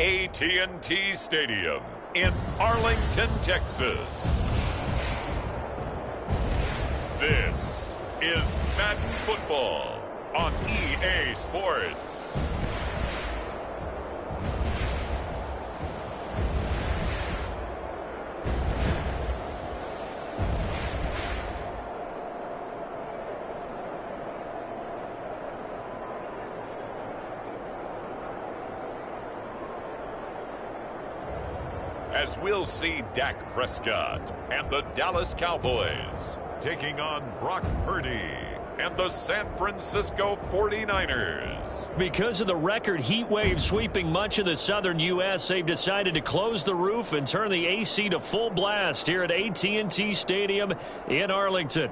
AT&T Stadium in Arlington, Texas. This is Madden Football on EA Sports. As we'll see Dak Prescott and the Dallas Cowboys taking on Brock Purdy and the San Francisco 49ers. Because of the record heat wave sweeping much of the southern U.S., they've decided to close the roof and turn the AC to full blast here at AT&T Stadium in Arlington.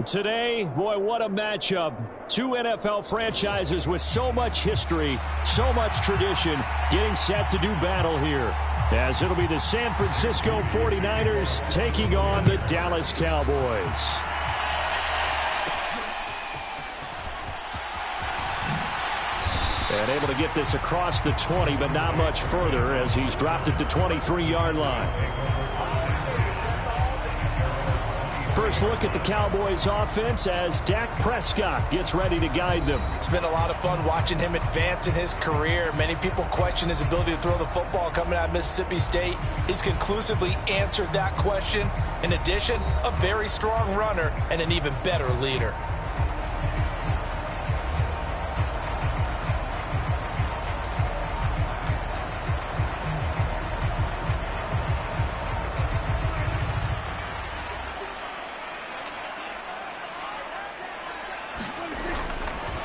Today, boy, what a matchup. Two NFL franchises with so much history, so much tradition, getting set to do battle here. As it'll be the San Francisco 49ers taking on the Dallas Cowboys. And able to get this across the 20, but not much further as he's dropped it to 23-yard line. First look at the Cowboys offense as Dak Prescott gets ready to guide them. It's been a lot of fun watching him advance in his career. Many people question his ability to throw the football coming out of Mississippi State. He's conclusively answered that question. In addition, a very strong runner and an even better leader.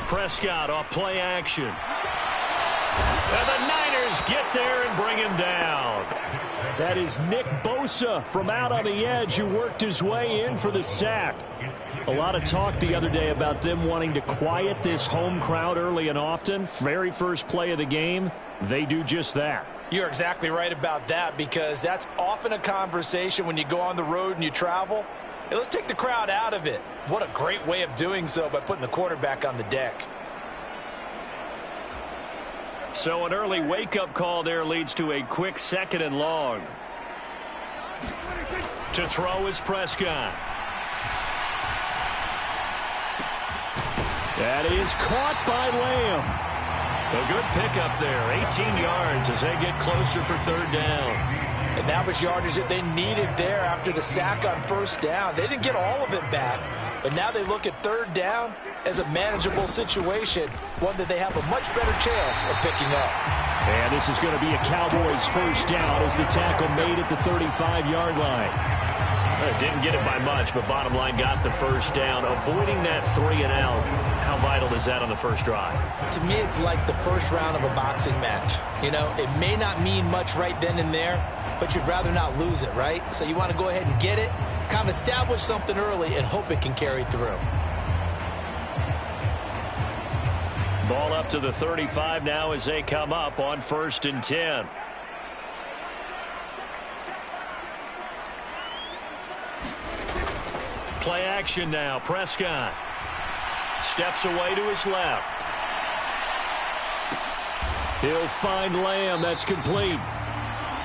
Prescott off play action. And the Niners get there and bring him down. That is Nick Bosa from out on the edge who worked his way in for the sack. A lot of talk the other day about them wanting to quiet this home crowd early and often. Very first play of the game, they do just that. You're exactly right about that, because that's often a conversation when you go on the road and you travel. Hey, let's take the crowd out of it. What a great way of doing so by putting the quarterback on the deck. So an early wake-up call there leads to a quick 2nd and long. To throw is Prescott. That is caught by Lamb. A good pickup there, 18 yards as they get closer for 3rd down. And that was yardage that they needed there after the sack on 1st down. They didn't get all of it back, but now they look at 3rd down as a manageable situation, one that they have a much better chance of picking up. And this is going to be a Cowboys 1st down as the tackle made at the 35-yard line. Didn't get it by much, but bottom line got the 1st down. Avoiding that 3 and out, how vital is that on the first drive? To me, it's like the first round of a boxing match. You know, it may not mean much right then and there, but you'd rather not lose it, right? So you want to go ahead and get it, kind of establish something early, and hope it can carry through. Ball up to the 35 now as they come up on 1st and 10. Play action now. Prescott steps away to his left. He'll find Lamb. That's complete.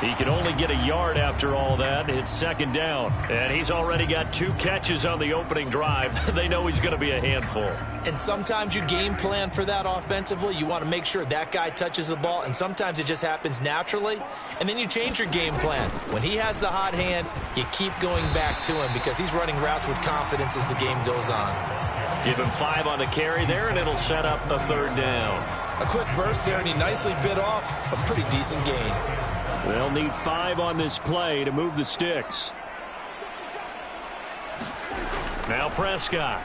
He can only get a yard after all that. It's 2nd down. And he's already got 2 catches on the opening drive. They know he's going to be a handful. And sometimes you game plan for that offensively. You want to make sure that guy touches the ball. And sometimes it just happens naturally. And then you change your game plan. When he has the hot hand, you keep going back to him because he's running routes with confidence as the game goes on. Give him 5 on the carry there, and it'll set up a 3rd down. A quick burst there, and he nicely bit off a pretty decent gain. They'll need 5 on this play to move the sticks. Now Prescott.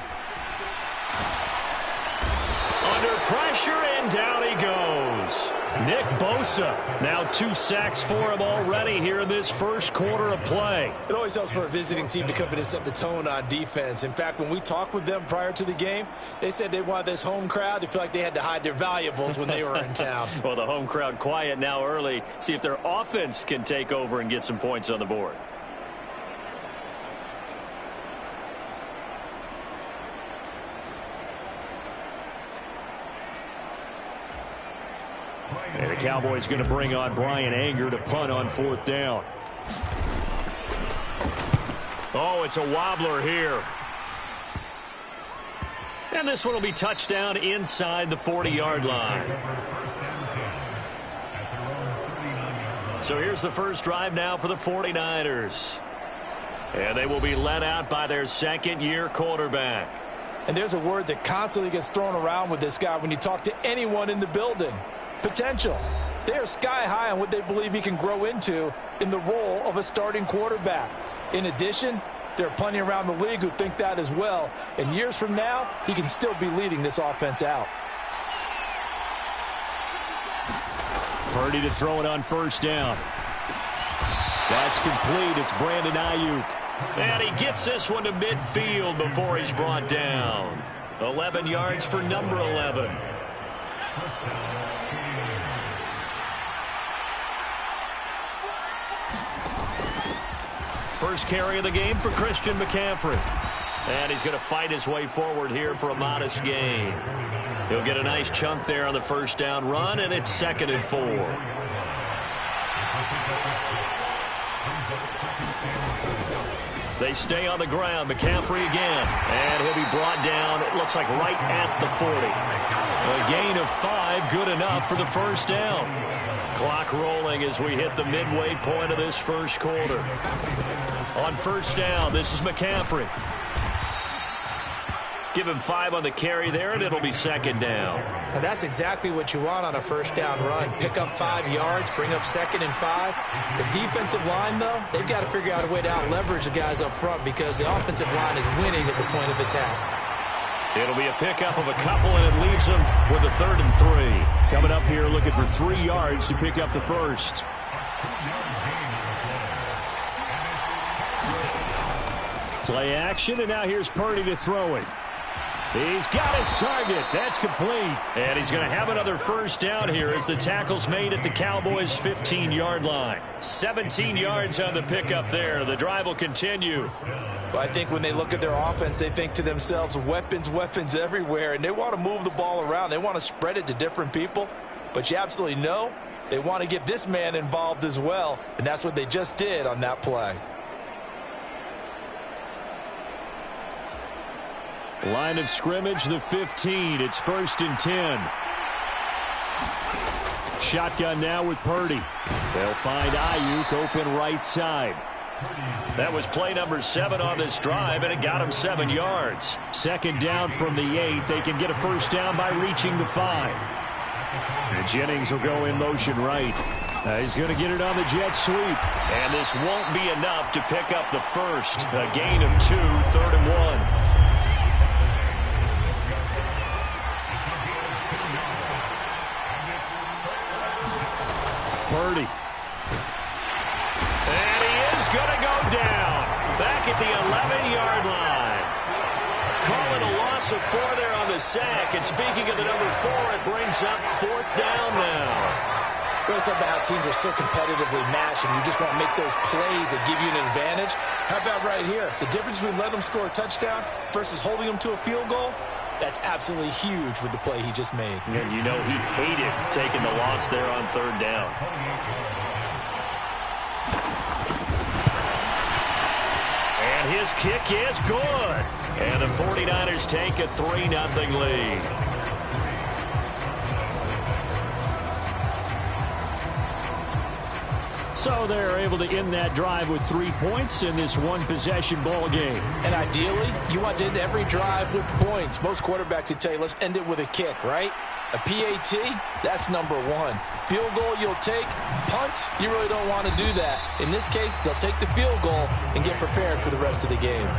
Under pressure, and down he goes. Nick Bosa, now 2 sacks for him already here in this first quarter of play. It always helps for a visiting team to come in and set the tone on defense. In fact, when we talked with them prior to the game, they said they wanted this home crowd to feel like they had to hide their valuables when they were in town. Well, the home crowd quiet now early. See if their offense can take over and get some points on the board. And the Cowboys going to bring on Brian Anger to punt on 4th down. Oh, it's a wobbler here. And this one will be touchdown inside the 40-yard line. So here's the first drive now for the 49ers. And they will be led out by their second-year quarterback. And there's a word that constantly gets thrown around with this guy when you talk to anyone in the building. Potential. They are sky high on what they believe he can grow into in the role of a starting quarterback. In addition, there are plenty around the league who think that as well. And years from now, he can still be leading this offense out. Purdy to throw it on 1st down. That's complete. It's Brandon Ayuk. And he gets this one to midfield before he's brought down. 11 yards for number 11. First carry of the game for Christian McCaffrey. And he's going to fight his way forward here for a modest gain. He'll get a nice chunk there on the 1st down run, and it's 2nd and 4. They stay on the ground. McCaffrey again. And he'll be brought down, it looks like right at the 40. A gain of 5, good enough for the 1st down. Clock rolling as we hit the midway point of this first quarter. On 1st down, this is McCaffrey. Give him 5 on the carry there, and it'll be 2nd down. And that's exactly what you want on a 1st down run. Pick up 5 yards, bring up 2nd and 5. The defensive line, though, they've got to figure out a way to out-leverage the guys up front because the offensive line is winning at the point of attack. It'll be a pickup of a couple, and it leaves them with a 3rd and 3. Coming up here looking for 3 yards to pick up the first. Play action, and now here's Purdy to throw it. He's got his target. That's complete. And he's going to have another 1st down here as the tackle's made at the Cowboys' 15-yard line. 17 yards on the pickup there. The drive will continue. Well, I think when they look at their offense, they think to themselves, weapons, weapons everywhere, and they want to move the ball around. They want to spread it to different people. But you absolutely know they want to get this man involved as well, and that's what they just did on that play. Line of scrimmage, the 15. It's 1st and 10. Shotgun now with Purdy. They'll find Ayuk open right side. That was play number 7 on this drive, and it got him 7 yards. 2nd down from the 8. They can get a 1st down by reaching the 5. And Jennings will go in motion right. He's going to get it on the jet sweep. And this won't be enough to pick up the first. A gain of 2, 3rd and 1. Purdy. And he is going to go down. Back at the 11-yard line. Call it a loss of 4 there on the sack. And speaking of the number 4, it brings up 4th down now. Well, it's about how teams are so competitively matched, and you just want to make those plays that give you an advantage. How about right here? The difference between letting them score a touchdown versus holding them to a field goal, that's absolutely huge with the play he just made. And you know he hated taking the loss there on 3rd down. And his kick is good. And the 49ers take a 3-0 lead. So they're able to end that drive with 3 points in this one-possession ball game. And ideally, you want to end every drive with points. Most quarterbacks would tell you, let's end it with a kick, right? A PAT, that's number 1. Field goal you'll take. Punts, you really don't want to do that. In this case, they'll take the field goal and get prepared for the rest of the game.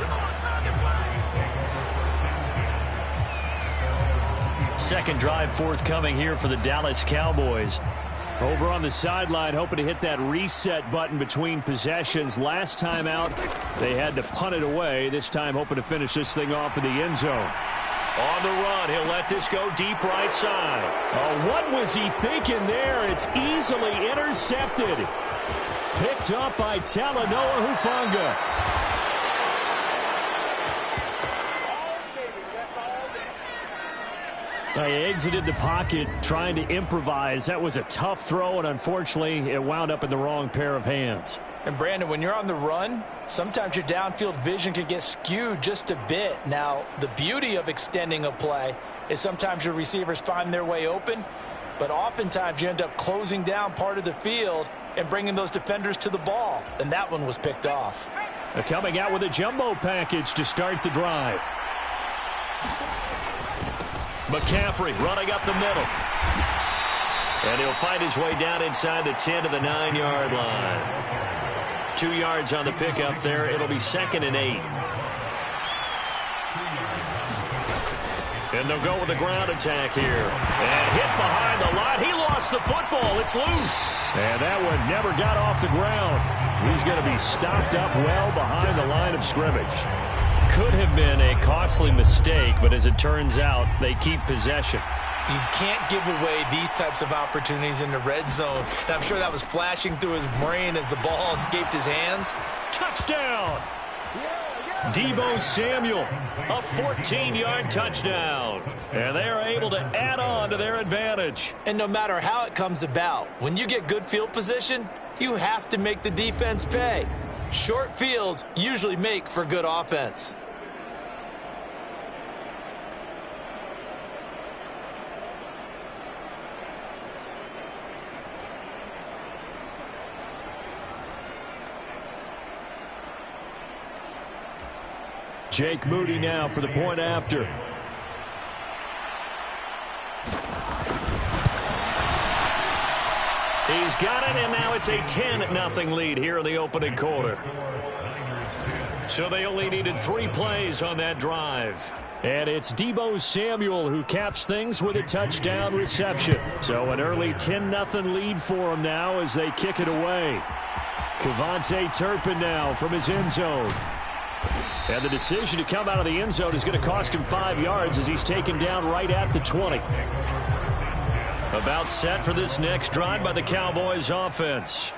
Second drive forthcoming here for the Dallas Cowboys. Over on the sideline, hoping to hit that reset button between possessions. Last time out, they had to punt it away. This time, hoping to finish this thing off in the end zone. On the run, he'll let this go deep right side. Oh, what was he thinking there? It's easily intercepted. Picked up by Talanoa Hufanga. He exited the pocket trying to improvise. That was a tough throw, and unfortunately, it wound up in the wrong pair of hands. And, Brandon, when you're on the run, sometimes your downfield vision can get skewed just a bit. Now, the beauty of extending a play is sometimes your receivers find their way open, but oftentimes you end up closing down part of the field and bringing those defenders to the ball, and that one was picked off. Coming out with a jumbo package to start the drive. McCaffrey running up the middle. And he'll find his way down inside the 10 to the 9-yard line. 2 yards on the pickup there. It'll be 2nd and 8. And they'll go with the ground attack here. And hit behind the line. He lost the football. It's loose. And that one never got off the ground. He's going to be stopped up well behind the line of scrimmage. Could have been a costly mistake, but as it turns out, they keep possession. You can't give away these types of opportunities in the red zone. And I'm sure that was flashing through his brain as the ball escaped his hands. Touchdown! Deebo Samuel, a 14-yard touchdown. And they are able to add on to their advantage. And no matter how it comes about, when you get good field position, you have to make the defense pay. Short fields usually make for good offense. Jake Moody now for the point after. He's got it, and now it's a 10-0 lead here in the opening quarter. So they only needed 3 plays on that drive. And it's Deebo Samuel who caps things with a touchdown reception. So an early 10-0 lead for him now as they kick it away. Kevontae Turpin now from his end zone. And the decision to come out of the end zone is going to cost him 5 yards as he's taken down right at the 20. About set for this next drive by the Cowboys offense.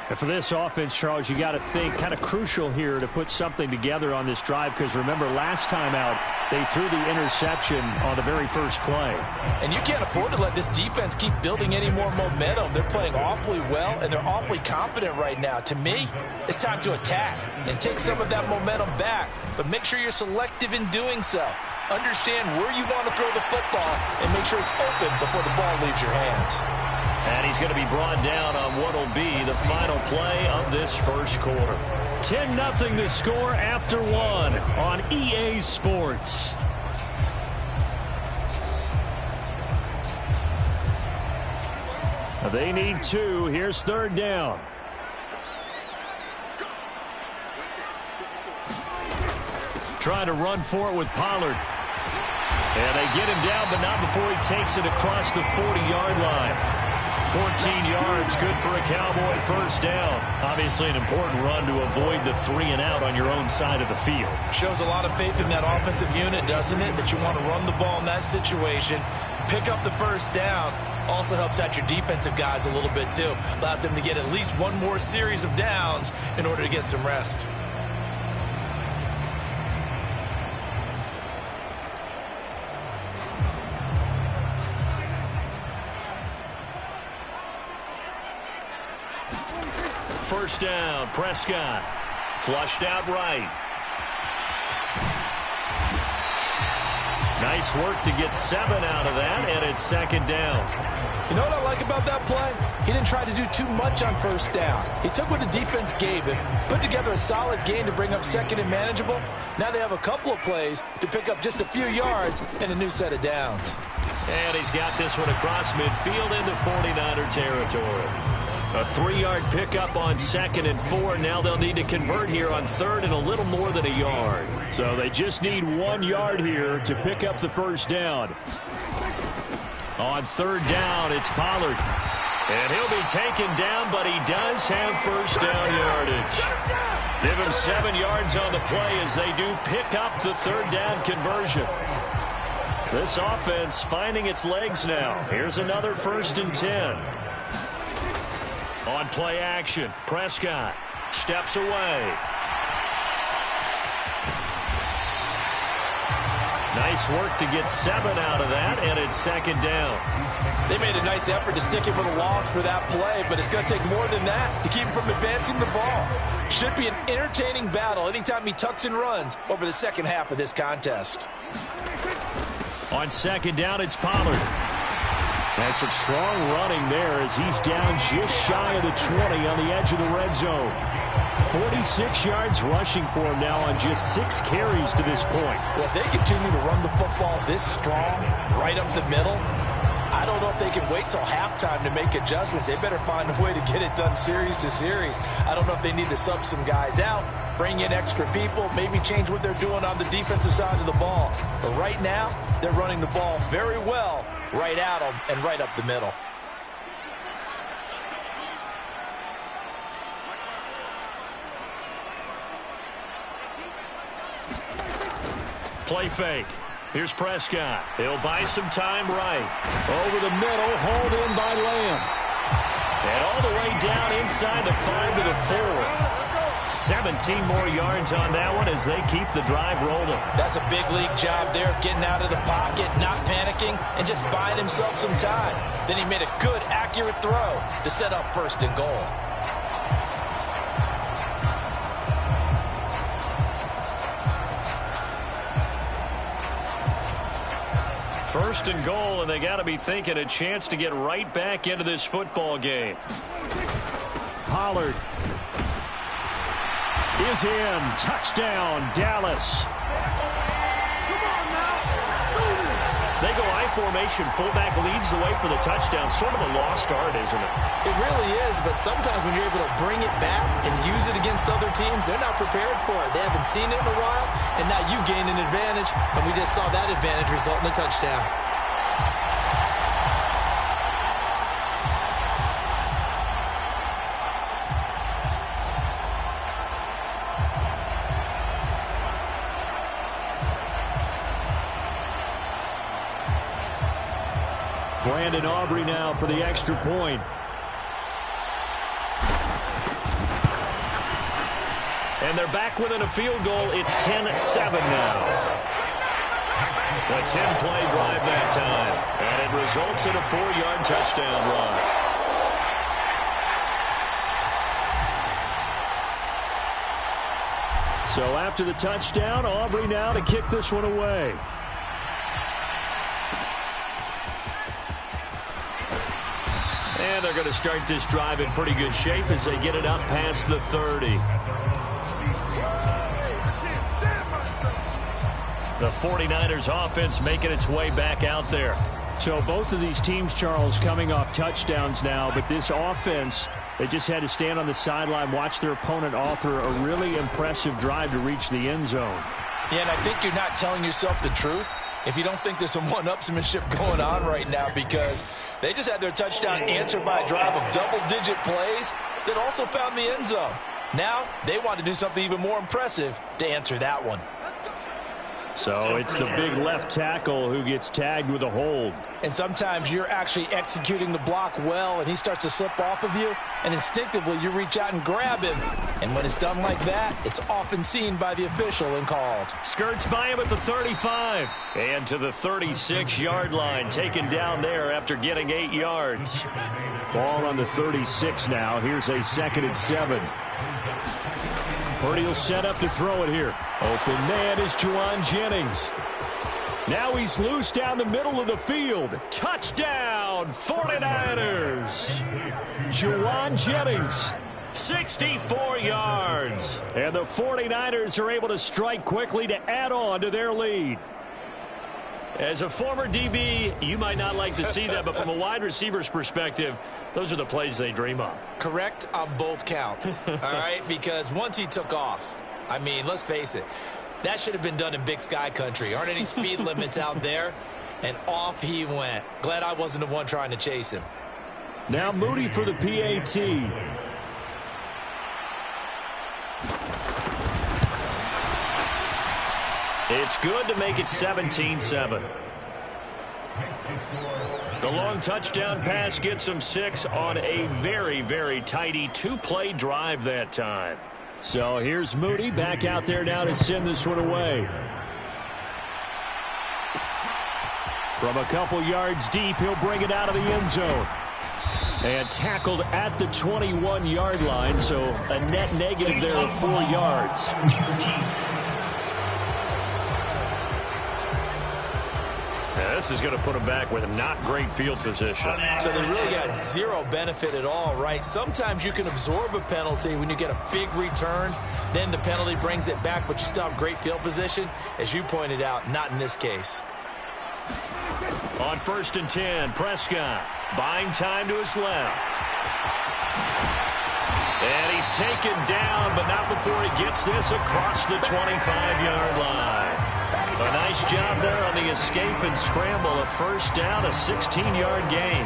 And for this offense, Charles, you got to think kind of crucial here to put something together on this drive, because remember last time out they threw the interception on the very first play. And you can't afford to let this defense keep building any more momentum. They're playing awfully well, and they're awfully confident right now. To me, it's time to attack and take some of that momentum back, but make sure you're selective in doing so. Understand where you want to throw the football and make sure it's open before the ball leaves your hands. And he's going to be brought down on what will be the final play of this first quarter. 10-0 the score after 1 on EA Sports. They need 2. Here's 3rd down. Trying to run for it with Pollard. And they get him down, but not before he takes it across the 40-yard line. 14 yards, good for a Cowboy first down. Obviously an important run to avoid the 3-and-out on your own side of the field. Shows a lot of faith in that offensive unit, doesn't it? That you want to run the ball in that situation. Pick up the first down. Also helps out your defensive guys a little bit too. Allows them to get at least one more series of downs in order to get some rest. First down, Prescott. Flushed out right. Nice work to get 7 out of that, and it's 2nd down. You know what I like about that play? He didn't try to do too much on first down. He took what the defense gave him, put together a solid game to bring up 2nd and manageable. Now they have a couple of plays to pick up just a few yards and a new set of downs. And he's got this one across midfield into 49er territory. A 3-yard pickup on 2nd and 4. Now they'll need to convert here on 3rd and a little more than a yard. So they just need 1 yard here to pick up the first down. On 3rd down, it's Pollard. And he'll be taken down, but he does have first down yardage. Give him 7 yards on the play as they do pick up the 3rd down conversion. This offense finding its legs now. Here's another 1st and 10. On play action, Prescott steps away. Nice Nice work to get 7 out of that, and it's second down. They made a nice effort to stick him with a loss for that play, but it's going to take more than that to keep him from advancing the ball. Should be an entertaining battle anytime he tucks and runs over the second half of this contest. On second down, it's Pollard. Has some strong running there as he's down just shy of the 20 on the edge of the red zone. 46 yards rushing for him now on just 6 carries to this point. Well, if they continue to run the football this strong, right up the middle, I don't know if they can wait till halftime to make adjustments. They better find a way to get it done series to series. I don't know if they need to sub some guys out, bring in extra people, maybe change what they're doing on the defensive side of the ball. But right now, they're running the ball very well right at them and right up the middle. Play fake. Here's Prescott. He'll buy some time right. Over the middle, hauled in by Lamb. And all the way down inside the 5 to the 4. 17 more yards on that one as they keep the drive rolling. That's a big league job there of getting out of the pocket, not panicking, and just buying himself some time. Then he made a good, accurate throw to set up first and goal. First and goal, and they got to be thinking a chance to get right back into this football game. Pollard is in. Touchdown, Dallas. They go I formation. Fullback leads the way for the touchdown. Sort of a lost art, isn't it? It really is, but sometimes when you're able to bring it back and use it against other teams, they're not prepared for it. They haven't seen it in a while, and now you gain an advantage, and we just saw that advantage result in a touchdown. Brandon Aubrey now for the extra point. And they're back within a field goal. It's 10-7 now. A 10-play drive that time. And it results in a 4-yard touchdown run. So after the touchdown, Aubrey now to kick this one away. And they're going to start this drive in pretty good shape as they get it up past the 30. The 49ers offense making its way back out there. So both of these teams, Charles, coming off touchdowns now, but this offense, they just had to stand on the sideline, watch their opponent author a really impressive drive to reach the end zone. Yeah, and I think you're not telling yourself the truth if you don't think there's some one-upsmanship going on right now, because they just had their touchdown answered by a drive of double-digit plays that also found the end zone. Now they want to do something even more impressive to answer that one. So it's the big left tackle who gets tagged with a hold. And sometimes you're actually executing the block well, and he starts to slip off of you, and instinctively you reach out and grab him. And when it's done like that, it's often seen by the official and called. Skirts by him at the 35. And to the 36-yard line, taken down there after getting 8 yards. Ball on the 36 now. Here's a 2nd and 7. Purdy will set up to throw it here. Open man is Juwan Jennings. Now he's loose down the middle of the field. Touchdown, 49ers. Juwan Jennings, 64 yards. And the 49ers are able to strike quickly to add on to their lead. As a former DB, you might not like to see that, but from a wide receiver's perspective, those are the plays they dream of. Correct on both counts, all right? Because once he took off, I mean, let's face it, that should have been done in Big Sky country. Aren't any speed limits out there? And off he went. Glad I wasn't the one trying to chase him. Now Moody for the PAT. It's good to make it 17-7. The long touchdown pass gets him 6 on a very, very tidy 2-play drive that time. So here's Moody back out there now to send this one away. From a couple yards deep, he'll bring it out of the end zone. And tackled at the 21-yard line, so a net negative there of 4 yards. Yeah, this is going to put him back with not great field position. So they really got zero benefit at all, right? Sometimes you can absorb a penalty when you get a big return. Then the penalty brings it back, but you still have great field position. As you pointed out, not in this case. On 1st and 10, Prescott buying time to his left. And he's taken down, but not before he gets this across the 25-yard line. A nice job there on the escape and scramble. A first down, a 16-yard gain.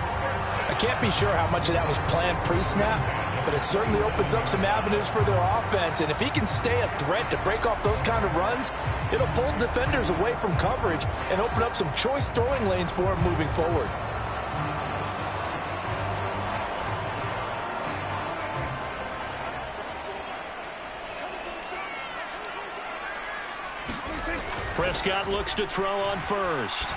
I can't be sure how much of that was planned pre-snap, but it certainly opens up some avenues for their offense. And if he can stay a threat to break off those kind of runs, it'll pull defenders away from coverage and open up some choice throwing lanes for him moving forward. Prescott looks to throw on first.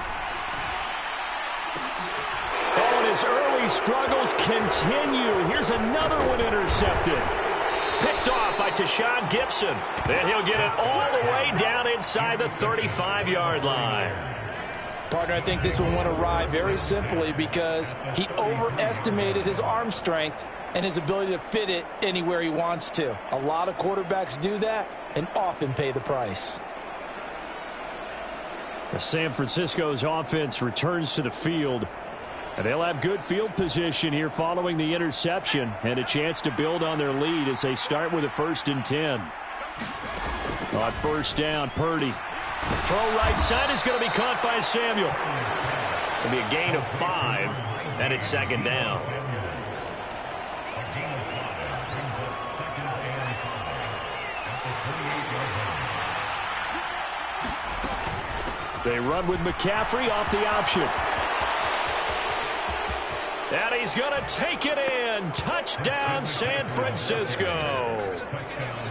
Oh, and his early struggles continue. Here's another one intercepted. Picked off by Tashawn Gibson. And he'll get it all the way down inside the 35-yard line. Partner, I think this one went awry very simply because he overestimated his arm strength and his ability to fit it anywhere he wants to. A lot of quarterbacks do that and often pay the price. San Francisco's offense returns to the field. And they'll have good field position here following the interception and a chance to build on their lead as they start with a 1st and 10. On 1st down, Purdy. Throw right side is going to be caught by Samuel. It'll be a gain of 5, and it's 2nd down. They run with McCaffrey off the option. And he's going to take it in. Touchdown, San Francisco.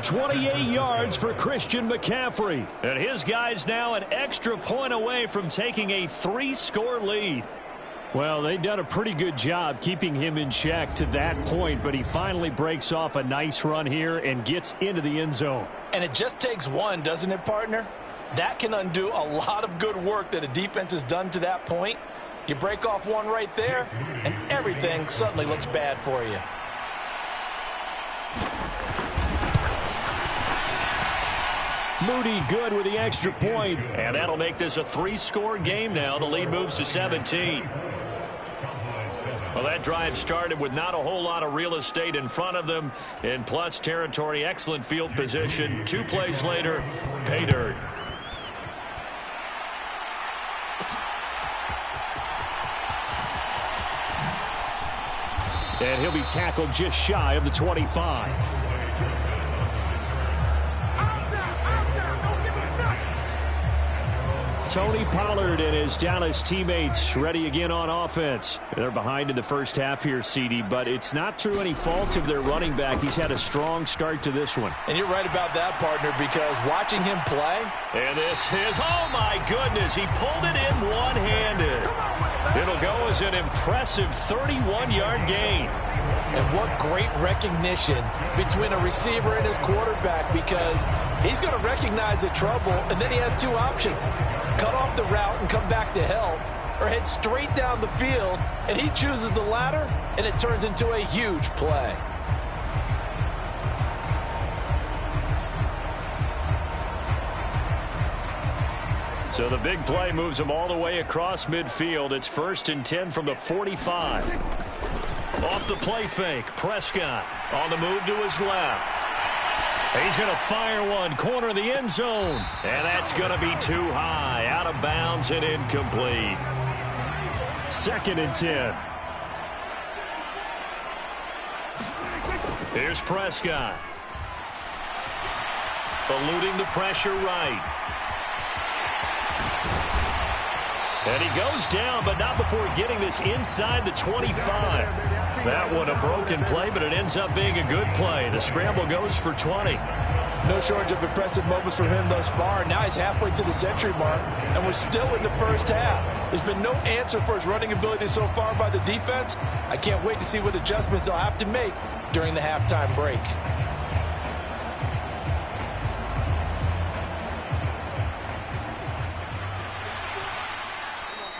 28 yards for Christian McCaffrey. And his guy's now an extra point away from taking a 3-score lead. Well, they've done a pretty good job keeping him in check to that point, but he finally breaks off a nice run here and gets into the end zone. And it just takes one, doesn't it, partner? That can undo a lot of good work that a defense has done to that point. You break off one right there, and everything suddenly looks bad for you. Moody good with the extra point. And that'll make this a 3-score game now. The lead moves to 17. Well, that drive started with not a whole lot of real estate in front of them. In plus territory, excellent field position. 2 plays later, pay dirt. And he'll be tackled just shy of the 25. Tony Pollard and his Dallas teammates ready again on offense. They're behind in the first half here, CD, but it's not through any fault of their running back. He's had a strong start to this one. And you're right about that, partner, because watching him play. And this is, oh my goodness, he pulled it in one-handed. It'll go as an impressive 31-yard gain. And what great recognition between a receiver and his quarterback, because he's going to recognize the trouble, and then he has 2 options. Cut off the route and come back to help, or head straight down the field, and he chooses the latter, and it turns into a huge play. So the big play moves him all the way across midfield. It's 1st and 10 from the 45. Off the play fake, Prescott on the move to his left. He's going to fire one, corner of the end zone. And that's going to be too high, out of bounds and incomplete. 2nd and 10. Here's Prescott. Eluding the pressure right. And he goes down, but not before getting this inside the 25. That one a broken play, but it ends up being a good play. The scramble goes for 20. No shortage of impressive moments from him thus far. Now he's halfway to the century mark, and we're still in the first half. There's been no answer for his running ability so far by the defense. I can't wait to see what adjustments they'll have to make during the halftime break.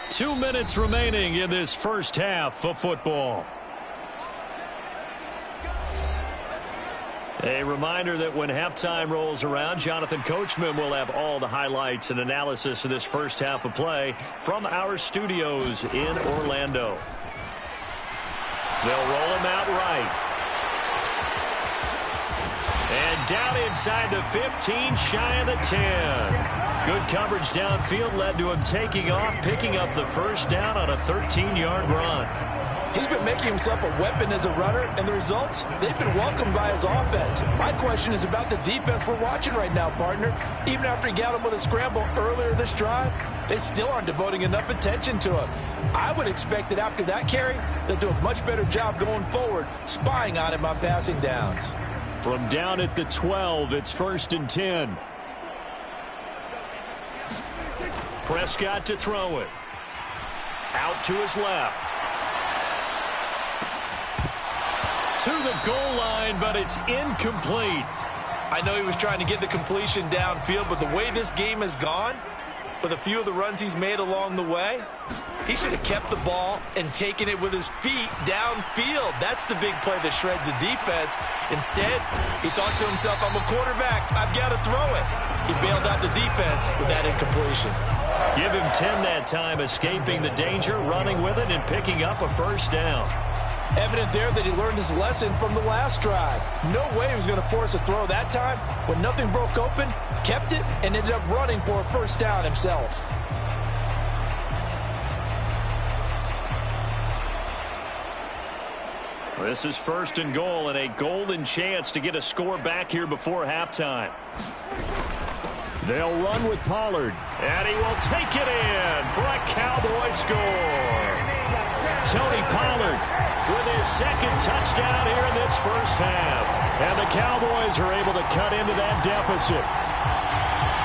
Two minutes remaining in this first half of football. A reminder that when halftime rolls around, Jonathan Coachman will have all the highlights and analysis of this first half of play from our studios in Orlando. They'll roll him out right. And down inside the 15, shy of the 10. Good coverage downfield led to him taking off, picking up the first down on a 13-yard run. He's been making himself a weapon as a runner, and the results, they've been welcomed by his offense. My question is about the defense we're watching right now, partner. Even after he got him with a scramble earlier this drive, they still aren't devoting enough attention to him. I would expect that after that carry, they'll do a much better job going forward, spying on him on passing downs. From down at the 12, it's 1st and 10. Prescott to throw it. Out to his left. To the goal line, but it's incomplete. I know he was trying to get the completion downfield, but the way this game has gone, with a few of the runs he's made along the way, he should have kept the ball and taken it with his feet downfield. That's the big play that shreds the defense. Instead, he thought to himself, I'm a quarterback, I've got to throw it. He bailed out the defense with that incompletion. Give him 10 that time, escaping the danger, running with it, and picking up a first down. Evident there that he learned his lesson from the last drive. No way he was going to force a throw that time. When nothing broke open, kept it, and ended up running for a first down himself. This is 1st and goal, and a golden chance to get a score back here before halftime. They'll run with Pollard. And he will take it in for a Cowboy score. Tony Pollard with his second touchdown here in this first half. And the Cowboys are able to cut into that deficit.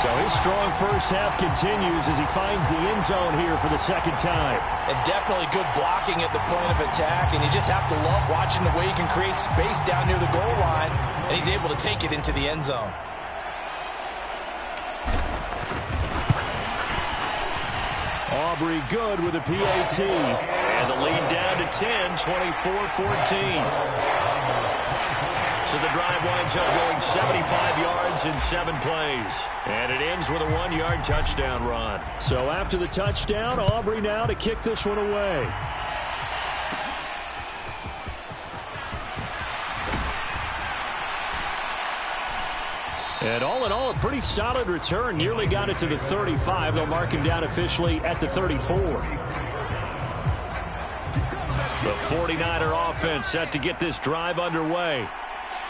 So his strong first half continues as he finds the end zone here for the second time. And definitely good blocking at the point of attack. And you just have to love watching the way he can create space down near the goal line. And he's able to take it into the end zone. Aubrey good with a PAT. And the lead down to 10, 24-14. So the drive winds up going 75 yards in 7 plays. And it ends with a 1-yard touchdown run. So after the touchdown, Aubrey now to kick this one away. And all in all, a pretty solid return. Nearly got it to the 35. They'll mark him down officially at the 34. The 49er offense set to get this drive underway.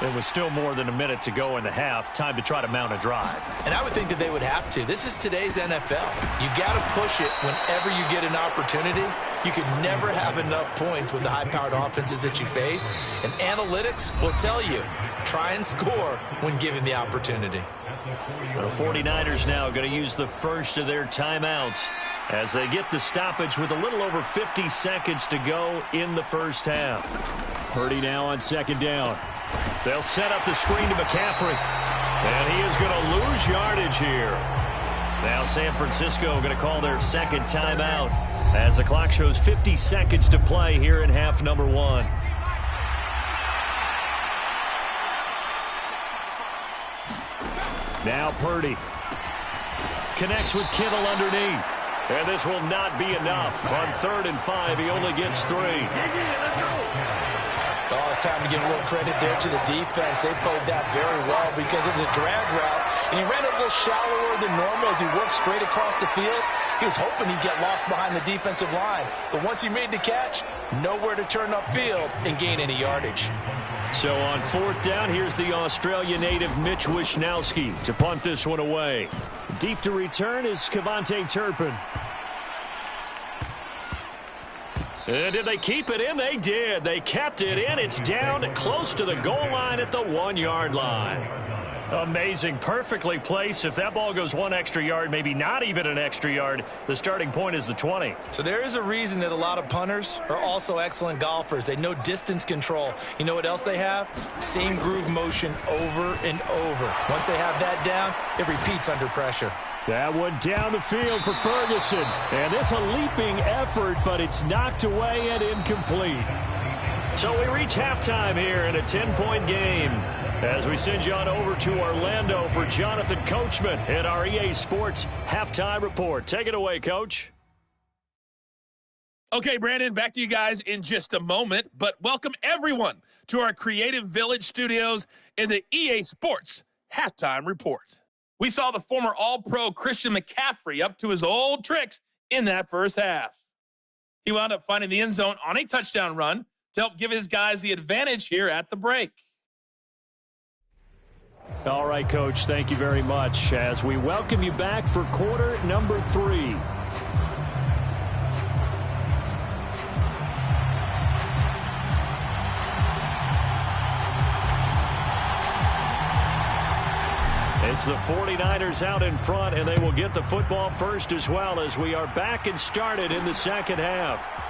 There was still more than a minute to go in the half. Time to try to mount a drive. And I would think that they would have to. This is today's NFL. You got to push it whenever you get an opportunity. You could never have enough points with the high-powered offenses that you face. And analytics will tell you, try and score when given the opportunity. The 49ers now going to use the first of their timeouts as they get the stoppage with a little over 50 seconds to go in the first half. Purdy now on second down. They'll set up the screen to McCaffrey. And he is going to lose yardage here. Now San Francisco going to call their second timeout as the clock shows 50 seconds to play here in half number 1. Now Purdy connects with Kittle underneath. And this will not be enough. On 3rd and 5, he only gets 3. Oh, it's time to give a little credit there to the defense. They played that very well because it was a drag route. And he ran a little shallower than normal as he worked straight across the field. He was hoping he'd get lost behind the defensive line. But once he made the catch, nowhere to turn upfield and gain any yardage. So on 4th down, here's the Australia native Mitch Wishnowsky to punt this one away. Deep to return is Kevontae Turpin. And did they keep it in? They did. They kept it in. It's down close to the goal line at the 1-yard line. Amazing. Perfectly placed. If that ball goes 1 extra yard, maybe not even an extra yard, the starting point is the 20. So there is a reason that a lot of punters are also excellent golfers. They know distance control. You know what else they have? Same groove motion over and over. Once they have that down, it repeats under pressure. That one down the field for Ferguson. And this a leaping effort, but it's knocked away and incomplete. So we reach halftime here in a 10-point game. As we send you on over to Orlando for Jonathan Coachman at our EA Sports Halftime Report. Take it away, Coach. Okay, Brandon, back to you guys in just a moment. But welcome everyone to our Creative Village studios in the EA Sports Halftime Report. We saw the former All-Pro Christian McCaffrey up to his old tricks in that first half. He wound up finding the end zone on a touchdown run to help give his guys the advantage here at the break. All right, Coach, thank you very much as we welcome you back for quarter number 3. It's the 49ers out in front, and they will get the football first as well as we are back and started in the second half.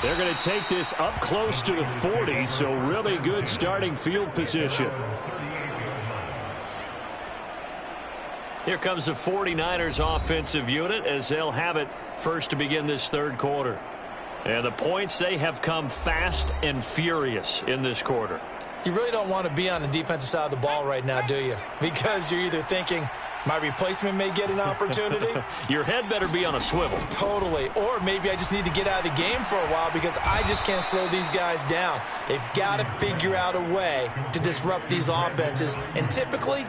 They're going to take this up close to the 40, so really good starting field position. Here comes the 49ers offensive unit as they'll have it first to begin this third quarter. And the points, they have come fast and furious in this quarter. You really don't want to be on the defensive side of the ball right now, do you? Because you're either thinking, my replacement may get an opportunity. Your head better be on a swivel. Totally. Or maybe I just need to get out of the game for a while because I just can't slow these guys down. They've got to figure out a way to disrupt these offenses. And typically,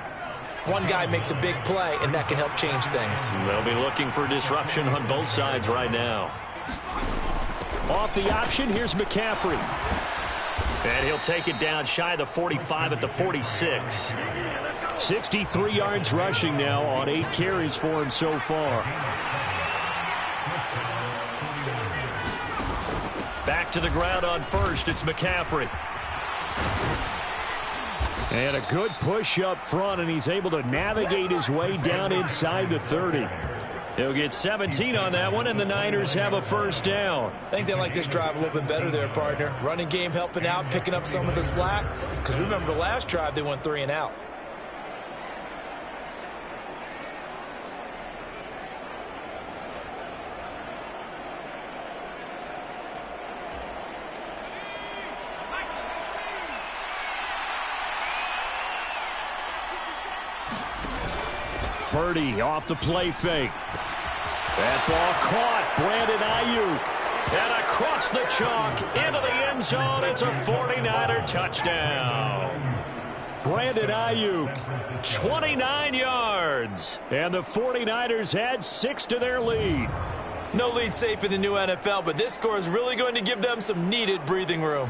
one guy makes a big play, and that can help change things. They'll be looking for disruption on both sides right now. Off the option, here's McCaffrey. And he'll take it down shy of the 45 at the 46. 63 yards rushing now on 8 carries for him so far. Back to the ground on first. It's McCaffrey. And a good push up front, and he's able to navigate his way down inside the 30. He'll get 17 on that one, and the Niners have a first down. I think they like this drive a little bit better there, partner. Running game helping out, picking up some of the slack. Because remember, the last drive, they went 3 and out. Purdy off the play fake. That ball caught. Brandon Ayuk. And across the chalk into the end zone. It's a 49er touchdown. Brandon Ayuk. 29 yards. And the 49ers add 6 to their lead. No lead safe in the new NFL, but this score is really going to give them some needed breathing room.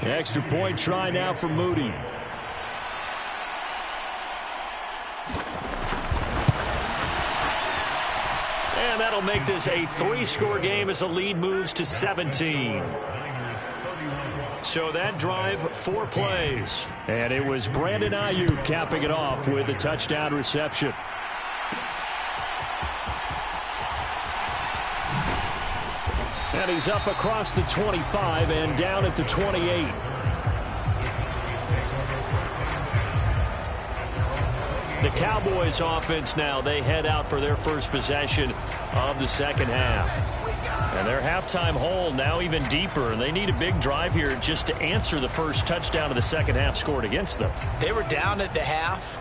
Extra point try now for Moody. And that'll make this a 3-score game as the lead moves to 17. So that drive, 4 plays. And it was Brandon Ayuk capping it off with a touchdown reception. And he's up across the 25 and down at the 28. The Cowboys offense now, they head out for their first possession of the second half. And their halftime hole now even deeper. And they need a big drive here just to answer the first touchdown of the second half scored against them. They were down at the half.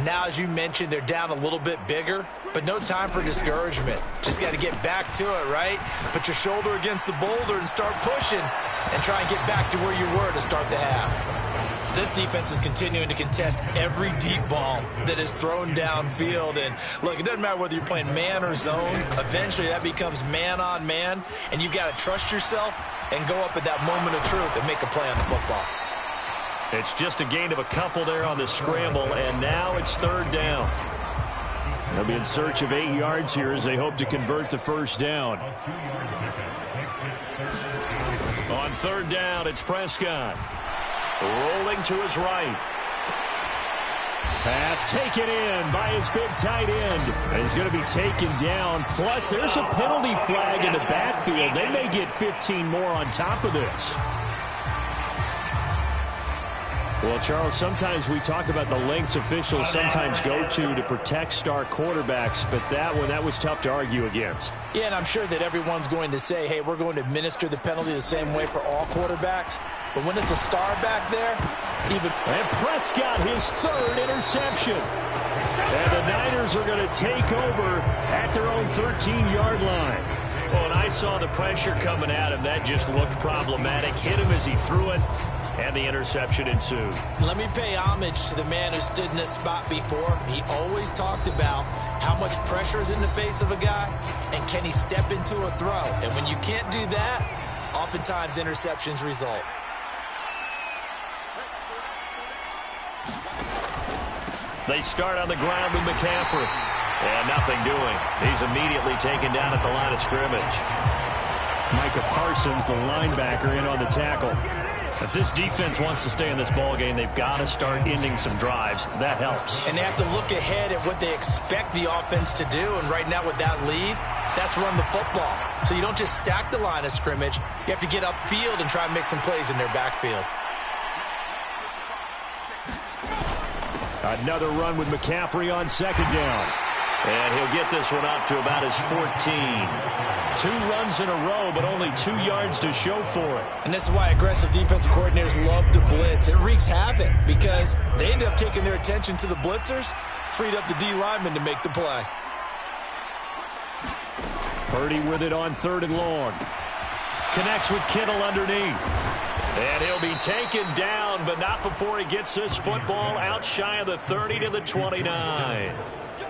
Now, as you mentioned, they're down a little bit bigger, but no time for discouragement. Just got to get back to it, right? Put your shoulder against the boulder and start pushing and try and get back to where you were to start the half. This defense is continuing to contest every deep ball that is thrown downfield. And, look, it doesn't matter whether you're playing man or zone. Eventually, that becomes man on man, and you've got to trust yourself and go up at that moment of truth and make a play on the football. It's just a gain of a couple there on the scramble, and now it's third down. They'll be in search of 8 yards here as they hope to convert the first down. On third down, it's Prescott. Rolling to his right. Pass taken in by his big tight end. And he's going to be taken down. Plus, there's a penalty flag in the backfield. They may get 15 more on top of this. Well, Charles, sometimes we talk about the lengths officials sometimes go to protect star quarterbacks, but that was tough to argue against. Yeah, and I'm sure that everyone's going to say, hey, we're going to administer the penalty the same way for all quarterbacks. But when it's a star back there, even... And Prescott, his third interception. And the Niners are going to take over at their own 13-yard line. Well, when I saw the pressure coming at him, that just looked problematic. Hit him as he threw it, and the interception ensued. Let me pay homage to the man who stood in this spot before. He always talked about how much pressure is in the face of a guy, and can he step into a throw. And when you can't do that, oftentimes interceptions result. They start on the ground with McCaffrey. And nothing doing. He's immediately taken down at the line of scrimmage. Micah Parsons, the linebacker, in on the tackle. If this defense wants to stay in this ballgame, they've got to start ending some drives. That helps. And they have to look ahead at what they expect the offense to do. And right now with that lead, that's run the football. So you don't just stack the line of scrimmage. You have to get upfield and try and make some plays in their backfield. Another run with McCaffrey on second down. And he'll get this one up to about his 14. 2 runs in a row, but only 2 yards to show for it. And this is why aggressive defensive coordinators love to blitz. It wreaks havoc because they end up taking their attention to the blitzers, freed up the D lineman to make the play. Purdy with it on third and long. Connects with Kittle underneath. And he'll be taken down, but not before he gets this football out shy of the 30 to the 29.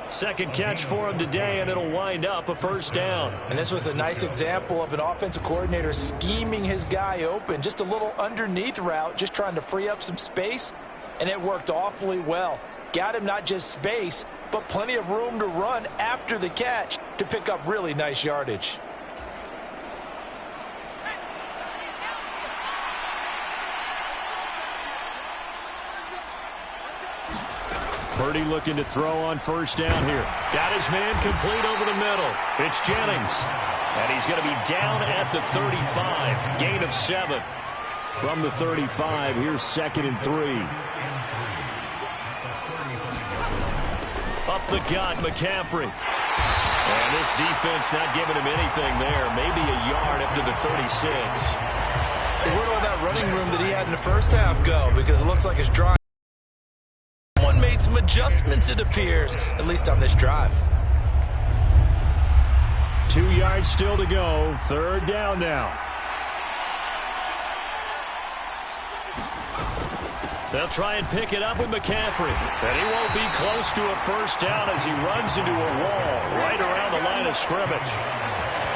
Second catch for him today, and it'll wind up a first down. And this was a nice example of an offensive coordinator scheming his guy open. Just a little underneath route, just trying to free up some space, and it worked awfully well. Got him not just space, but plenty of room to run after the catch to pick up really nice yardage. Purdy looking to throw on first down here. Got his man complete over the middle. It's Jennings. And he's going to be down at the 35. Gain of 7. From the 35, here's 2nd and 3. Up the gut, McCaffrey. And this defense not giving him anything there. Maybe a yard up to the 36. So where did all that running room that he had in the first half go? Because it looks like it's dry. Made some adjustments, it appears, at least on this drive. 2 yards still to go. Third down now. They'll try and pick it up with McCaffrey. And he won't be close to a first down as he runs into a wall right around the line of scrimmage.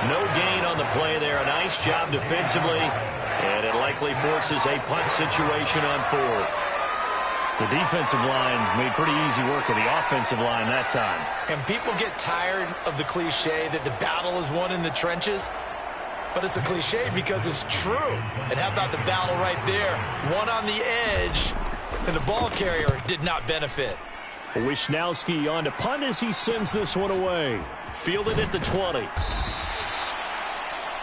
No gain on the play there. A nice job defensively. And it likely forces a punt situation on fourth. The defensive line made pretty easy work of the offensive line that time. And people get tired of the cliche that the battle is won in the trenches. But it's a cliche because it's true. And how about the battle right there? One on the edge, and the ball carrier did not benefit. Wisnowski on to punt as he sends this one away. Fielded at the 20.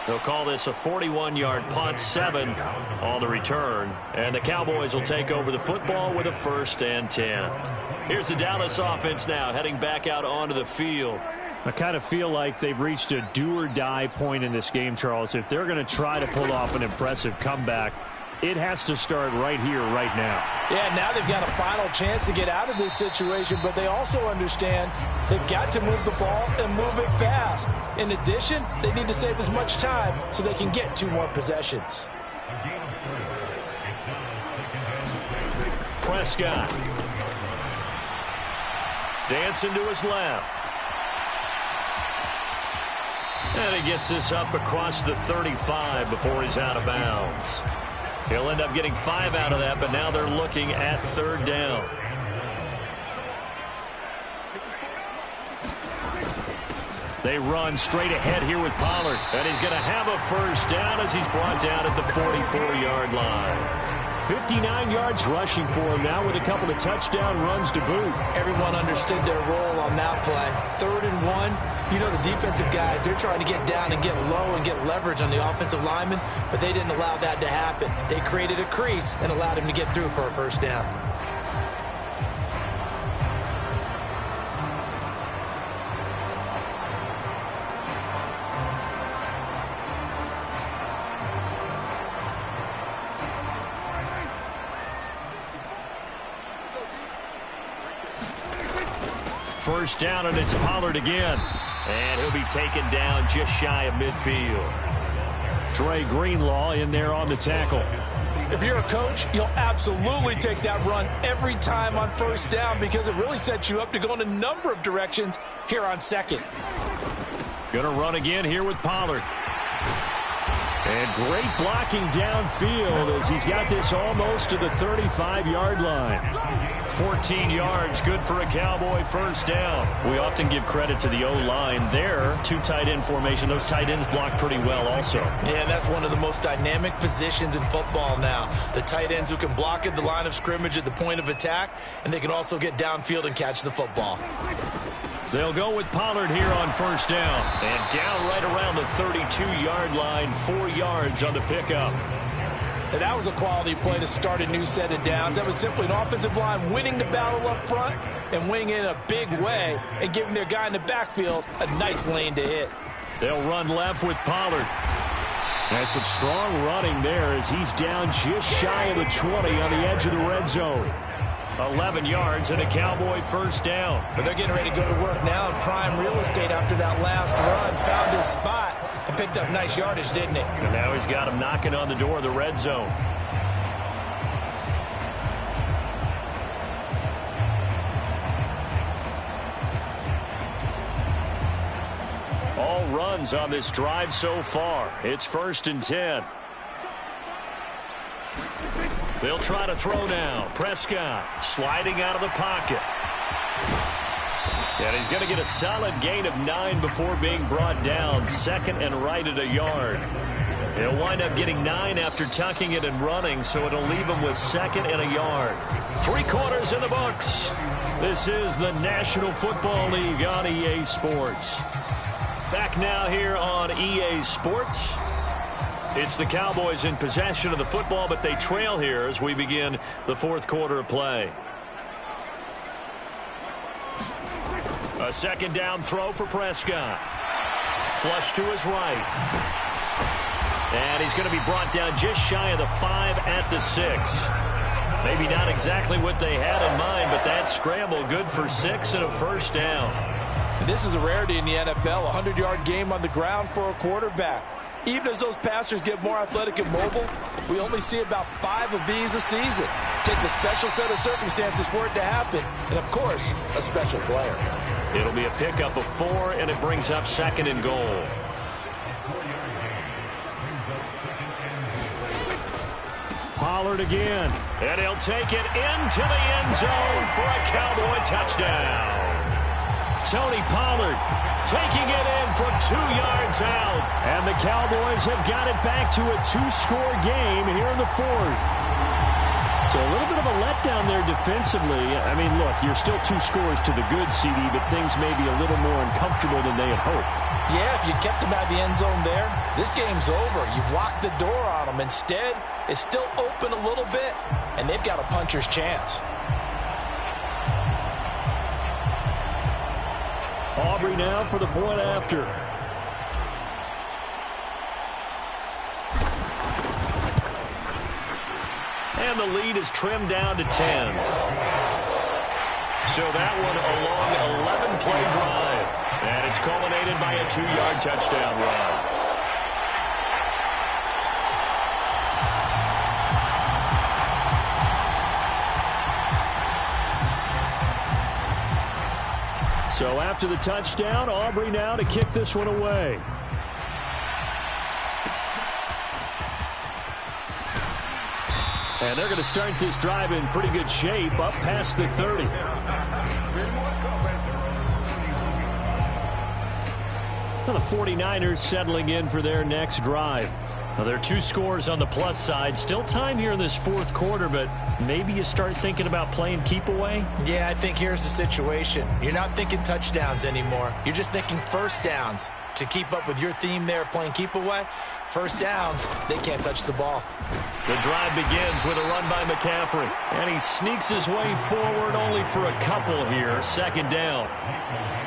They'll call this a 41-yard punt, 7 on the return. And the Cowboys will take over the football with a 1st and 10. Here's the Dallas offense now heading back out onto the field. I kind of feel like they've reached a do-or-die point in this game, Charles. If they're going to try to pull off an impressive comeback, it has to start right here, right now. Yeah, now they've got a final chance to get out of this situation, but they also understand they've got to move the ball and move it fast. In addition, they need to save as much time so they can get 2 more possessions. Prescott. Dancing to his left. And he gets this up across the 35 before he's out of bounds. He'll end up getting 5 out of that, but now they're looking at 3rd down. They run straight ahead here with Pollard. And he's going to have a 1st down as he's brought down at the 44-yard line. 59 yards rushing for him now with a couple of touchdown runs to boot. Everyone understood their role on that play. 3rd and 1. You know the defensive guys, they're trying to get down and get low and get leverage on the offensive lineman, but they didn't allow that to happen. They created a crease and allowed him to get through for a 1st down. First down, and it's Pollard again. And he'll be taken down just shy of midfield. Dre Greenlaw in there on the tackle. If you're a coach, you'll absolutely take that run every time on 1st down because it really sets you up to go in a number of directions here on 2nd. Gonna run again here with Pollard. And great blocking downfield as he's got this almost to the 35-yard line. 14 yards, good for a Cowboy 1st down. We often give credit to the O-line there. 2 tight end formation. Those tight ends block pretty well also. Yeah, that's one of the most dynamic positions in football now. The tight ends who can block at the line of scrimmage at the point of attack, and they can also get downfield and catch the football. They'll go with Pollard here on 1st down. And down right around the 32-yard line, 4 yards on the pickup. And that was a quality play to start a new set of downs. That was simply an offensive line winning the battle up front and winning it in a big way and giving their guy in the backfield a nice lane to hit. They'll run left with Pollard. That's some strong running there as he's down just shy of the 20 on the edge of the red zone. 11 yards and a Cowboy 1st down. But they're getting ready to go to work now in prime real estate after that last run. Found his spot and picked up nice yardage, didn't he? And now he's got him knocking on the door of the red zone. All runs on this drive so far. It's 1st and 10. They'll try to throw now. Prescott sliding out of the pocket. And he's going to get a solid gain of 9 before being brought down. 2nd and right at a yard. He'll wind up getting 9 after tucking it and running, so it'll leave him with 2nd and a yard. 3 quarters in the books. This is the National Football League on EA Sports. Back now here on EA Sports. It's the Cowboys in possession of the football, but they trail here as we begin the 4th quarter of play. A 2nd down throw for Prescott. Flush to his right. And he's going to be brought down just shy of the 5 at the 6. Maybe not exactly what they had in mind, but that scramble good for 6 and a 1st down. And this is a rarity in the NFL, a 100-yard game on the ground for a quarterback. Even as those passers get more athletic and mobile, we only see about 5 of these a season. It takes a special set of circumstances for it to happen, and, of course, a special player. It'll be a pickup of 4, and it brings up 2nd and goal. Pollard again. And he'll take it into the end zone for a Cowboy touchdown. Tony Pollard taking it in from 2 yards out. And the Cowboys have got it back to a 2-score game here in the 4th. So a little bit of a letdown there defensively. I mean, look, you're still 2 scores to the good, CD, but things may be a little more uncomfortable than they had hoped. Yeah, if you kept them out of the end zone there, this game's over. You've locked the door on them. Instead, it's still open a little bit, and they've got a puncher's chance. Aubrey now for the point after. And the lead is trimmed down to 10. So that one a long 11-play drive. And it's culminated by a 2-yard touchdown run. So after the touchdown, Aubrey now to kick this one away. And they're going to start this drive in pretty good shape up past the 30. Well, the 49ers settling in for their next drive. Well, there are 2 scores on the plus side. Still time here in this fourth quarter, but maybe you start thinking about playing keep away? Yeah, I think here's the situation. You're not thinking touchdowns anymore. You're just thinking first downs. To keep up with your theme there, playing keep away, first downs, they can't touch the ball. The drive begins with a run by McCaffrey. And he sneaks his way forward only for a couple here. Second down.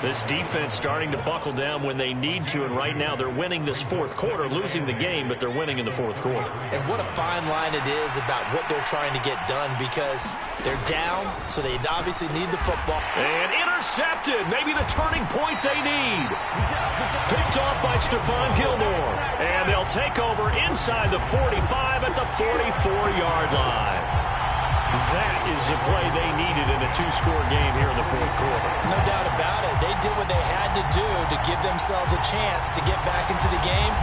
This defense starting to buckle down when they need to, and right now they're winning this fourth quarter, losing the game, but they're winning in the fourth quarter. And what a fine line it is about what they're trying to get done, because they're down, so they obviously need the football. And intercepted. Maybe the turning point they need. Picked off by Stephon Gilmore. And they'll take over inside the 45 at the 44-yard line. That is the play they needed in a 2-score game here in the fourth quarter. No doubt about it. They did what they had to do to give themselves a chance to get back into the game.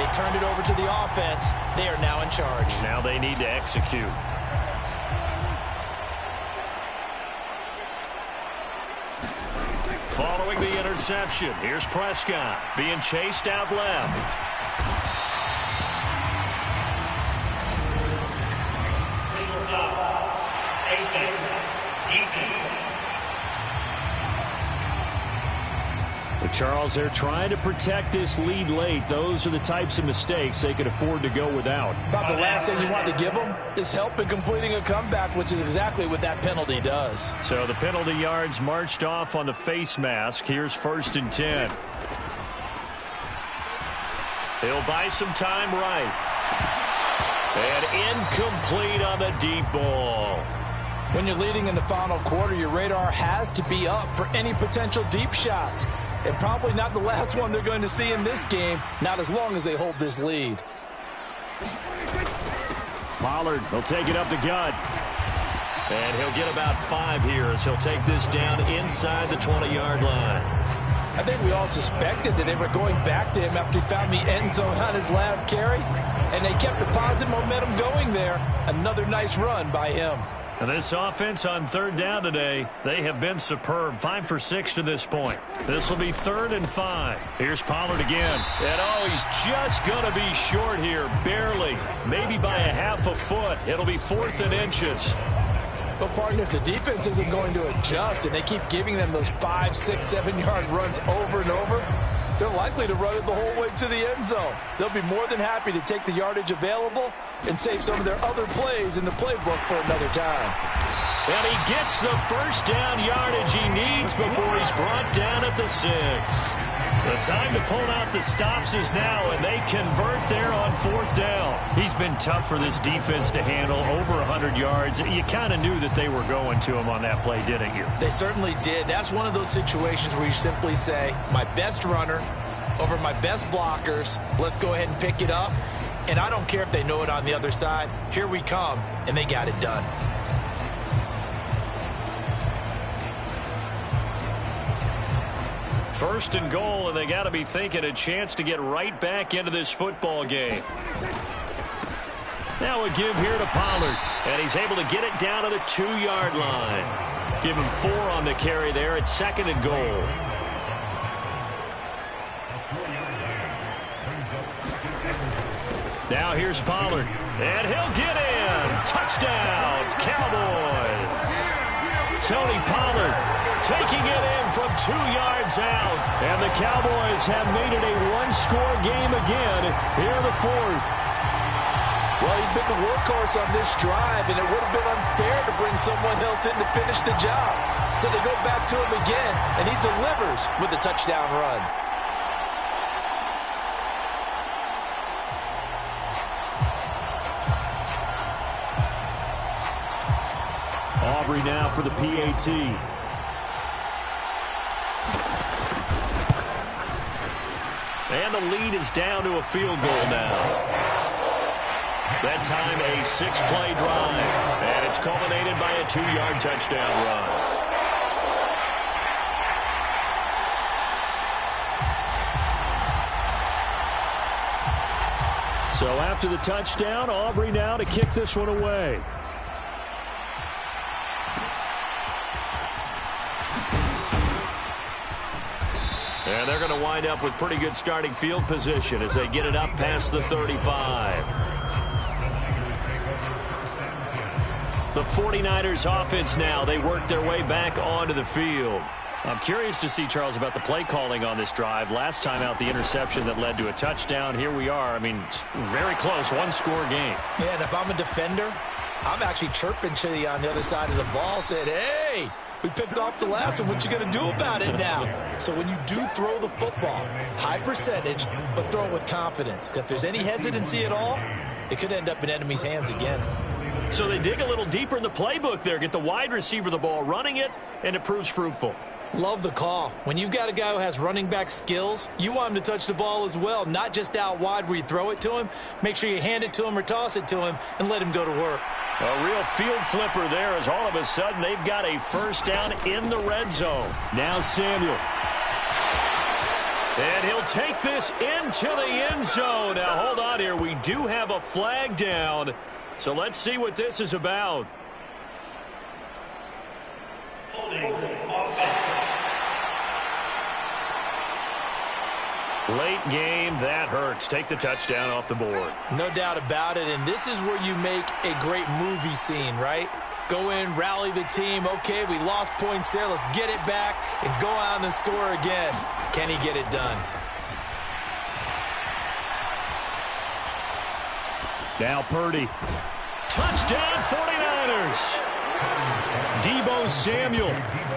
They turned it over to the offense. They are now in charge. Now they need to execute. Following the interception, here's Prescott being chased out left. Charles, they're trying to protect this lead late. Those are the types of mistakes they could afford to go without. About the last thing you want to give them is help in completing a comeback, which is exactly what that penalty does. So the penalty yards marched off on the face mask. Here's 1st and 10. He'll buy some time right. And incomplete on the deep ball. When you're leading in the final quarter, your radar has to be up for any potential deep shots. And probably not the last one they're going to see in this game, not as long as they hold this lead. Pollard will take it up the gut. And he'll get about 5 here as he'll take this down inside the 20-yard line. I think we all suspected that they were going back to him after he found the end zone on his last carry. And they kept the positive momentum going there. Another nice run by him. And this offense on 3rd down today, they have been superb. 5 for 6 to this point. This will be 3rd and 5. Here's Pollard again. And oh, he's just going to be short here, barely. Maybe by a half a foot. It'll be 4th and inches. Well, partner, if the defense isn't going to adjust and they keep giving them those 5, 6, 7-yard runs over and over, they're likely to run it the whole way to the end zone. They'll be more than happy to take the yardage available and save some of their other plays in the playbook for another time. And he gets the first down yardage he needs before he's brought down at the 6. The time to pull out the stops is now, and they convert there on 4th down. He's been tough for this defense to handle, over 100 yards. You kind of knew that they were going to him on that play, didn't you? They certainly did. That's one of those situations where you simply say, my best runner over my best blockers, let's go ahead and pick it up. And I don't care if they know it on the other side. Here we come, and they got it done. First and goal, and they got to be thinking a chance to get right back into this football game. Now a give here to Pollard, and he's able to get it down to the 2-yard line. Give him 4 on the carry there at 2nd and goal. Now here's Pollard, and he'll get in. Touchdown, Cowboys. Tony Pollard taking it in from 2 yards out. And the Cowboys have made it a 1-score game again here in the 4th. Well, he's been the workhorse on this drive, and it would have been unfair to bring someone else in to finish the job. So they go back to him again, and he delivers with a touchdown run. Aubrey now for the PAT. And the lead is down to a field goal now. That time a 6-play drive. And it's culminated by a 2-yard touchdown run. So after the touchdown, Aubrey now to kick this one away. And they're going to wind up with pretty good starting field position as they get it up past the 35. The 49ers offense now, they work their way back onto the field. I'm curious to see, Charles, about the play calling on this drive. Last time out, the interception that led to a touchdown. Here we are. I mean, very close, one-score game. Yeah, and if I'm a defender, I'm actually chirping to you on the other side of the ball, saying, hey, we picked off the last one. What you going to do about it now? So when you do throw the football, high percentage, but throw it with confidence. Because if there's any hesitancy at all, it could end up in enemy's hands again. So they dig a little deeper in the playbook there, get the wide receiver the ball, running it, and it proves fruitful. Love the call. When you've got a guy who has running back skills, you want him to touch the ball as well, not just out wide where you throw it to him. Make sure you hand it to him or toss it to him and let him go to work. A real field flipper there as all of a sudden they've got a first down in the red zone. Now Samuel. And he'll take this into the end zone. Now hold on here. We do have a flag down. So let's see what this is about. Late game, that hurts. Take the touchdown off the board. No doubt about it, and this is where you make a great movie scene, right? Go in, rally the team. Okay, we lost points there. Let's get it back and go out and score again. Can he get it done? Now Purdy. Touchdown 49ers. Deebo Samuel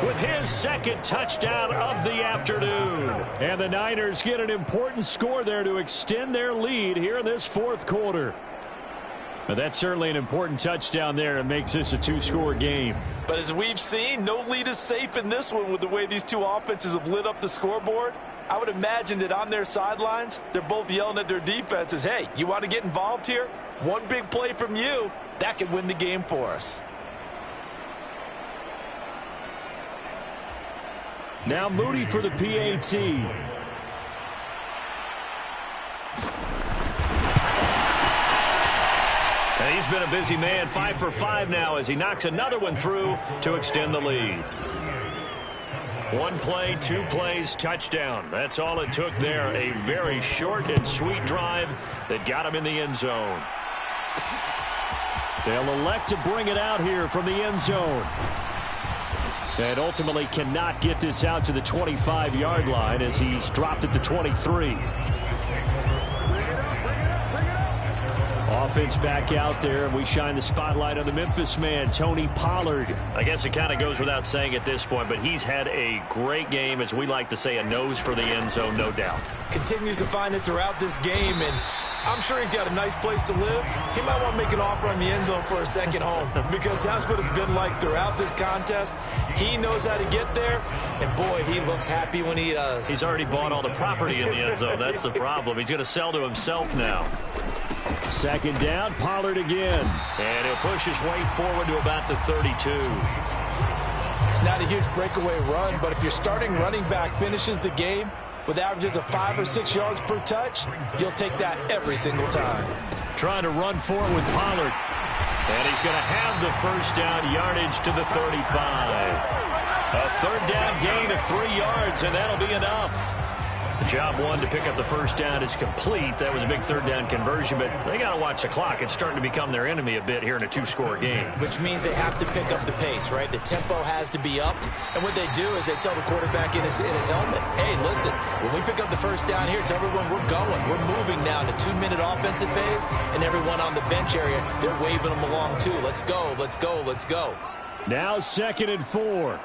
with his second touchdown of the afternoon. And the Niners get an important score there to extend their lead here in this fourth quarter. But that's certainly an important touchdown there. It makes this a two-score game. But as we've seen, no lead is safe in this one with the way these two offenses have lit up the scoreboard. I would imagine that on their sidelines, they're both yelling at their defenses, hey, you want to get involved here? One big play from you, that could win the game for us. Now Moody for the PAT. And he's been a busy man, 5 for 5 now as he knocks another one through to extend the lead. One play, two plays, touchdown. That's all it took there. A very short and sweet drive that got him in the end zone. They'll elect to bring it out here from the end zone. And ultimately cannot get this out to the 25-yard line as he's dropped at the 23. Offense back out there, and we shine the spotlight on the Memphis man, Tony Pollard. I guess it kind of goes without saying at this point, but he's had a great game, as we like to say, a nose for the end zone, no doubt. Continues to find it throughout this game, and I'm sure he's got a nice place to live. He might want to make an offer on the end zone for a second home because that's what it's been like throughout this contest. He knows how to get there, and boy, he looks happy when he does. He's already bought all the property in the end zone. That's the problem. He's going to sell to himself now. Second down, Pollard again. And he'll push his way forward to about the 32. It's not a huge breakaway run, but if your starting running back finishes the game with averages of 5 or 6 yards per touch, you'll take that every single time. Trying to run forward with Pollard. And he's going to have the first down yardage to the 35. A third down gain of 3 yards, and that'll be enough. Job one to pick up the first down is complete. That was a big third down conversion, but they got to watch the clock. It's starting to become their enemy a bit here in a two-score game. Which means they have to pick up the pace, right? The tempo has to be up. And what they do is they tell the quarterback in his helmet, hey, listen, when we pick up the first down here, tell everyone we're going. We're moving now to 2-minute offensive phase, and everyone on the bench area, they're waving them along too. Let's go, let's go, let's go. Now 2nd and 4.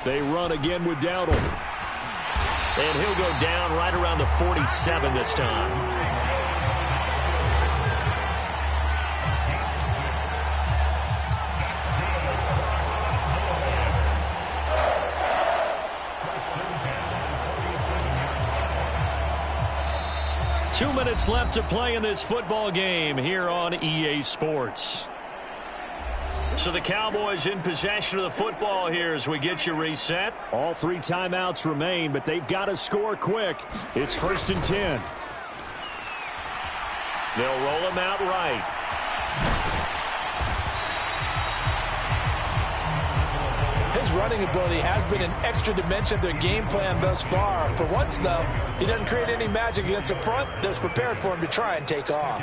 They run again with Dowdle. And he'll go down right around the 47 this time. Two minutes left to play in this football game here on EA Sports. So the Cowboys in possession of the football here as we get you reset. All 3 timeouts remain, but they've got to score quick. It's 1st and 10. They'll roll him out right. His running ability has been an extra dimension of their game plan thus far. For once, though, he doesn't create any magic against the front that's prepared for him to try and take off.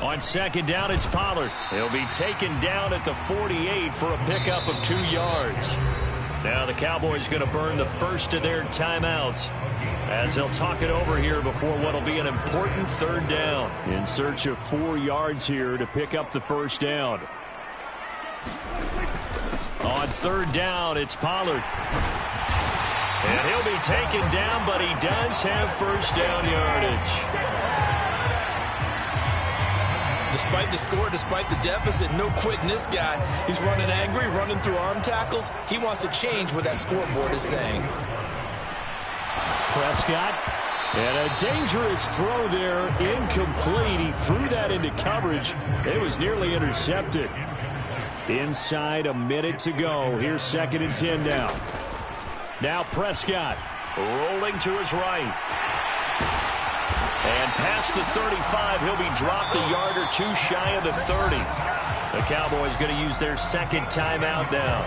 On second down, it's Pollard. He'll be taken down at the 48 for a pickup of 2 yards. Now the Cowboys going to burn the first of their timeouts as they'll talk it over here before what will be an important third down. In search of 4 yards here to pick up the first down. On third down, it's Pollard. And he'll be taken down, but he does have first down yardage. Despite the score, despite the deficit, no quitting this guy. He's running angry, running through arm tackles. He wants to change what that scoreboard is saying. Prescott. And a dangerous throw there, incomplete. He threw that into coverage. It was nearly intercepted. Inside a minute to go. Here's 2nd and 10 now. Now Prescott rolling to his right. And past the 35, he'll be dropped a yard or 2 shy of the 30. The Cowboys going to use their second timeout now,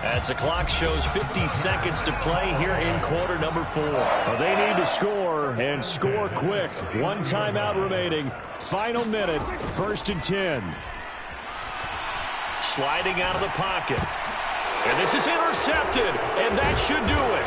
as the clock shows 50 seconds to play here in quarter number 4. Well, they need to score, and score quick. 1 timeout remaining. Final minute, 1st and 10. Sliding out of the pocket. And this is intercepted, and that should do it.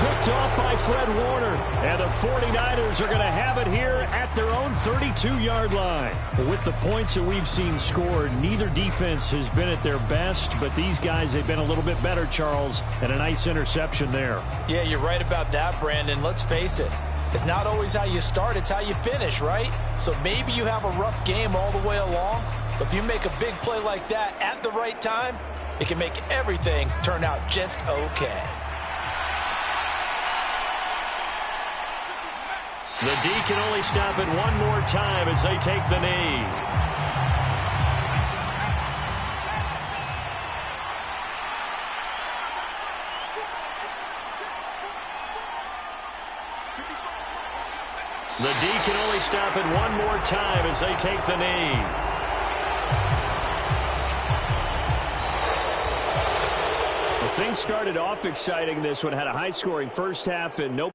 Picked off by Fred Warner. And the 49ers are going to have it here at their own 32-yard line. With the points that we've seen scored, neither defense has been at their best, but these guys, they've been a little bit better, Charles, and a nice interception there. Yeah, you're right about that, Brandon. Let's face it. It's not always how you start, it's how you finish, right? So maybe you have a rough game all the way along, but if you make a big play like that at the right time, it can make everything turn out just okay. The D can only stop it one more time as they take the knee. The D can only stop it one more time as they take the knee. Well, things started off exciting. This one had a high-scoring first half and no